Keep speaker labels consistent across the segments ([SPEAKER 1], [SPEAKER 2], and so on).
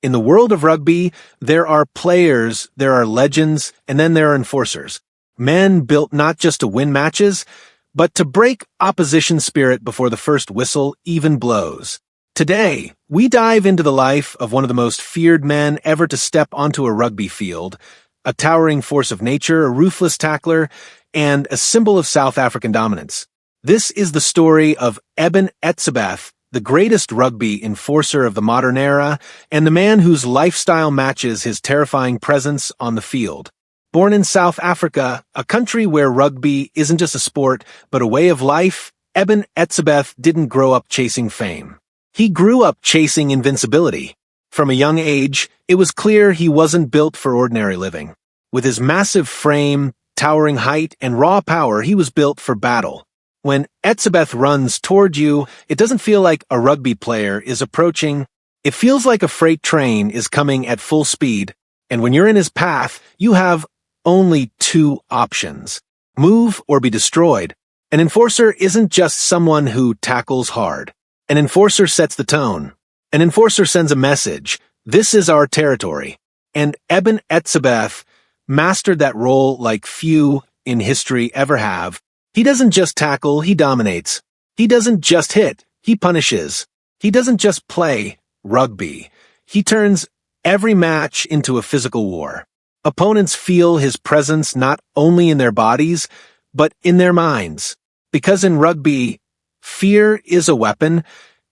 [SPEAKER 1] In the world of rugby, there are players, there are legends, and then there are enforcers. Men built not just to win matches, but to break opposition spirit before the first whistle even blows. Today, we dive into the life of one of the most feared men ever to step onto a rugby field, a towering force of nature, a ruthless tackler, and a symbol of South African dominance. This is the story of Eben Etzebeth, the greatest rugby enforcer of the modern era, and the man whose lifestyle matches his terrifying presence on the field. Born in South Africa, a country where rugby isn't just a sport, but a way of life, Eben Etzebeth didn't grow up chasing fame. He grew up chasing invincibility. From a young age, it was clear he wasn't built for ordinary living. With his massive frame, towering height, and raw power, he was built for battle. When Etzebeth runs toward you, it doesn't feel like a rugby player is approaching. It feels like a freight train is coming at full speed, and when you're in his path, you have only two options: move or be destroyed. An enforcer isn't just someone who tackles hard. An enforcer sets the tone. An enforcer sends a message: this is our territory. And Eben Etzebeth mastered that role like few in history ever have. He doesn't just tackle, he dominates. He doesn't just hit, he punishes. He doesn't just play rugby. He turns every match into a physical war. Opponents feel his presence not only in their bodies, but in their minds. Because in rugby, fear is a weapon,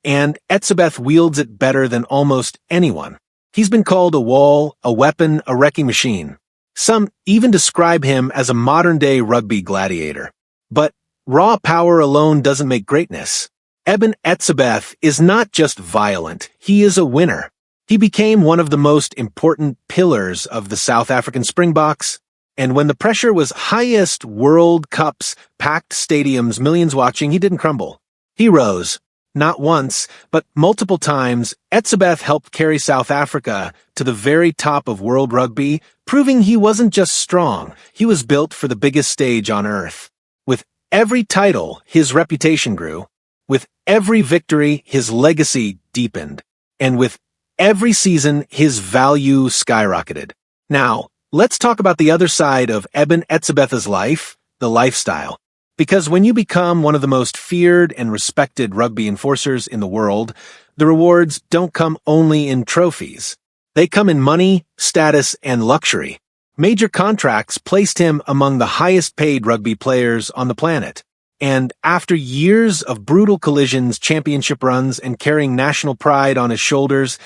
[SPEAKER 1] and Etzebeth wields it better than almost anyone. He's been called a wall, a weapon, a wrecking machine. Some even describe him as a modern-day rugby gladiator. But raw power alone doesn't make greatness. Eben Etzebeth is not just violent, he is a winner. He became one of the most important pillars of the South African Springboks, and when the pressure was highest, World Cups, packed stadiums, millions watching, he didn't crumble. He rose. Not once, but multiple times, Etzebeth helped carry South Africa to the very top of world rugby, proving he wasn't just strong, he was built for the biggest stage on earth. With every title, his reputation grew. With every victory, his legacy deepened. And with every season, his value skyrocketed. Now, let's talk about the other side of Eben Etzebeth's life, the lifestyle. Because when you become one of the most feared and respected rugby enforcers in the world, the rewards don't come only in trophies. They come in money, status, and luxury. Major contracts placed him among the highest-paid rugby players on the planet. And after years of brutal collisions, championship runs, and carrying national pride on his shoulders,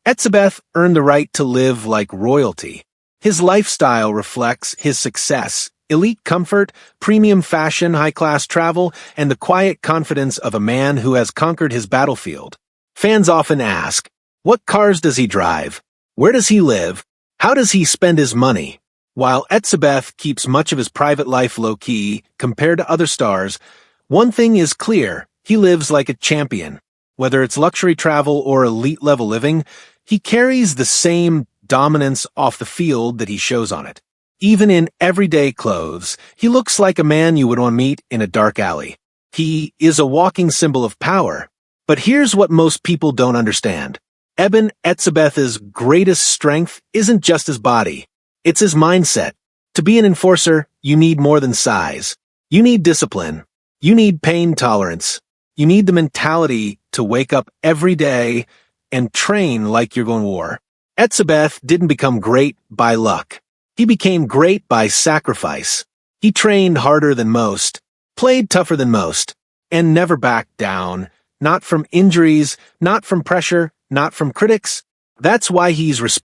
[SPEAKER 1] Etzebeth earned the right to live like royalty. His lifestyle reflects his success: elite comfort, premium fashion, high-class travel, and the quiet confidence of a man who has conquered his battlefield. Fans often ask, what cars does he drive? Where does he live? How does he spend his money? While Etzebeth keeps much of his private life low-key compared to other stars, one thing is clear: he lives like a champion. Whether it's luxury travel or elite-level living, he carries the same dominance off the field that he shows on it. Even in everyday clothes, he looks like a man you would want to meet in a dark alley. He is a walking symbol of power. But here's what most people don't understand. Eben Etzebeth's greatest strength isn't just his body. It's his mindset. To be an enforcer, you need more than size. You need discipline. You need pain tolerance. You need the mentality to wake up every day and train like you're going to war. Etzebeth didn't become great by luck. He became great by sacrifice. He trained harder than most, played tougher than most, and never backed down. Not from injuries, not from pressure, not from critics. That's why he's respected.